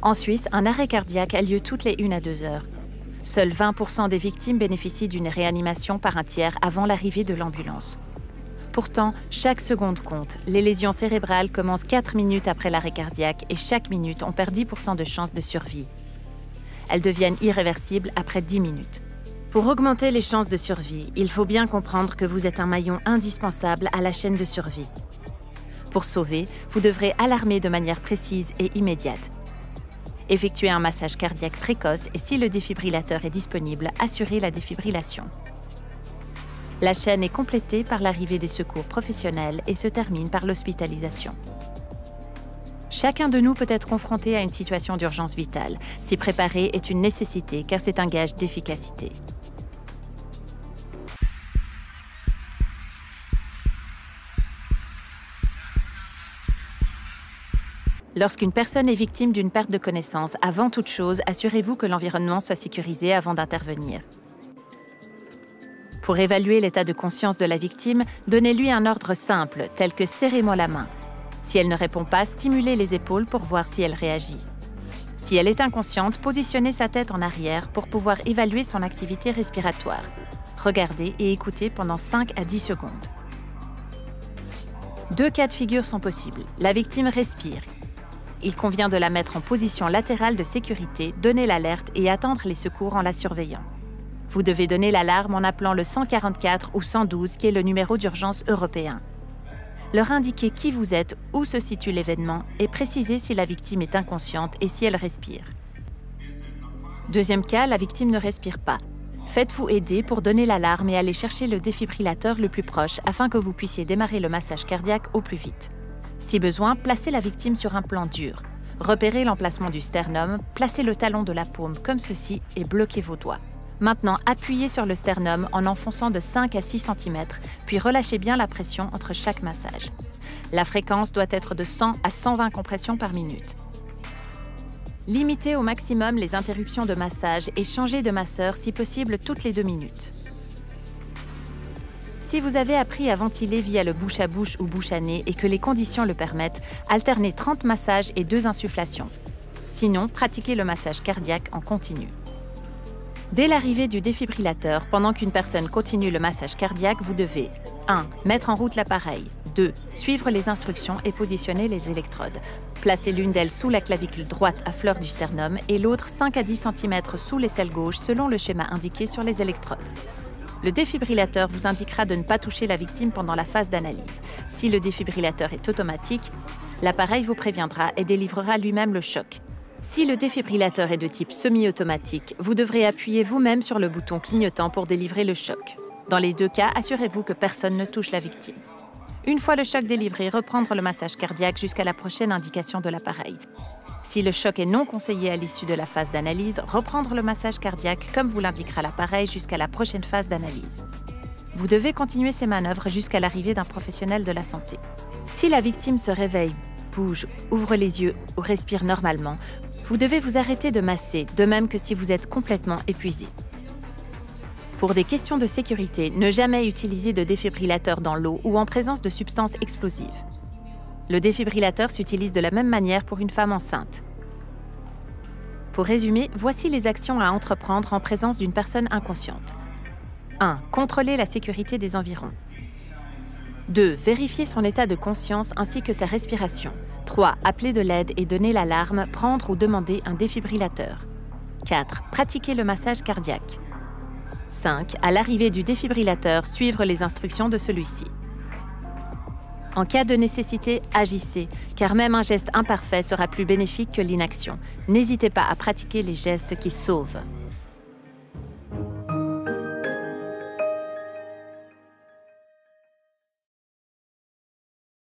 En Suisse, un arrêt cardiaque a lieu toutes les 1 à 2 heures. Seuls 20% des victimes bénéficient d'une réanimation par un tiers avant l'arrivée de l'ambulance. Pourtant, chaque seconde compte. Les lésions cérébrales commencent 4 minutes après l'arrêt cardiaque et chaque minute, on perd 10% de chances de survie. Elles deviennent irréversibles après 10 minutes. Pour augmenter les chances de survie, il faut bien comprendre que vous êtes un maillon indispensable à la chaîne de survie. Pour sauver, vous devrez alarmer de manière précise et immédiate. Effectuer un massage cardiaque précoce et si le défibrillateur est disponible, assurer la défibrillation. La chaîne est complétée par l'arrivée des secours professionnels et se termine par l'hospitalisation. Chacun de nous peut être confronté à une situation d'urgence vitale. S'y préparer est une nécessité car c'est un gage d'efficacité. Lorsqu'une personne est victime d'une perte de connaissance, avant toute chose, assurez-vous que l'environnement soit sécurisé avant d'intervenir. Pour évaluer l'état de conscience de la victime, donnez-lui un ordre simple, tel que « serrez-moi la main ». Si elle ne répond pas, stimulez les épaules pour voir si elle réagit. Si elle est inconsciente, positionnez sa tête en arrière pour pouvoir évaluer son activité respiratoire. Regardez et écoutez pendant 5 à 10 secondes. 2 cas de figure sont possibles. La victime respire. Il convient de la mettre en position latérale de sécurité, donner l'alerte et attendre les secours en la surveillant. Vous devez donner l'alarme en appelant le 144 ou 112 qui est le numéro d'urgence européen. Leur indiquer qui vous êtes, où se situe l'événement et préciser si la victime est inconsciente et si elle respire. Deuxième cas, la victime ne respire pas. Faites-vous aider pour donner l'alarme et aller chercher le défibrillateur le plus proche afin que vous puissiez démarrer le massage cardiaque au plus vite. Si besoin, placez la victime sur un plan dur. Repérez l'emplacement du sternum, placez le talon de la paume comme ceci et bloquez vos doigts. Maintenant, appuyez sur le sternum en enfonçant de 5 à 6 cm, puis relâchez bien la pression entre chaque massage. La fréquence doit être de 100 à 120 compressions par minute. Limitez au maximum les interruptions de massage et changez de masseur si possible toutes les 2 minutes. Si vous avez appris à ventiler via le bouche à bouche ou bouche à nez et que les conditions le permettent, alternez 30 massages et 2 insufflations. Sinon, pratiquez le massage cardiaque en continu. Dès l'arrivée du défibrillateur, pendant qu'une personne continue le massage cardiaque, vous devez 1. Mettre en route l'appareil. 2. Suivre les instructions et positionner les électrodes. Placez l'une d'elles sous la clavicule droite à fleur du sternum et l'autre 5 à 10 cm sous l'aisselle gauche selon le schéma indiqué sur les électrodes. Le défibrillateur vous indiquera de ne pas toucher la victime pendant la phase d'analyse. Si le défibrillateur est automatique, l'appareil vous préviendra et délivrera lui-même le choc. Si le défibrillateur est de type semi-automatique, vous devrez appuyer vous-même sur le bouton clignotant pour délivrer le choc. Dans les 2 cas, assurez-vous que personne ne touche la victime. Une fois le choc délivré, reprendre le massage cardiaque jusqu'à la prochaine indication de l'appareil. Si le choc est non conseillé à l'issue de la phase d'analyse, reprendre le massage cardiaque comme vous l'indiquera l'appareil jusqu'à la prochaine phase d'analyse. Vous devez continuer ces manœuvres jusqu'à l'arrivée d'un professionnel de la santé. Si la victime se réveille, bouge, ouvre les yeux ou respire normalement, vous devez vous arrêter de masser, de même que si vous êtes complètement épuisé. Pour des questions de sécurité, ne jamais utiliser de défibrillateur dans l'eau ou en présence de substances explosives. Le défibrillateur s'utilise de la même manière pour une femme enceinte. Pour résumer, voici les actions à entreprendre en présence d'une personne inconsciente. 1. Contrôler la sécurité des environs. 2. Vérifier son état de conscience ainsi que sa respiration. 3. Appeler de l'aide et donner l'alarme, prendre ou demander un défibrillateur. 4. Pratiquer le massage cardiaque. 5. À l'arrivée du défibrillateur, suivre les instructions de celui-ci. En cas de nécessité, agissez, car même un geste imparfait sera plus bénéfique que l'inaction. N'hésitez pas à pratiquer les gestes qui sauvent.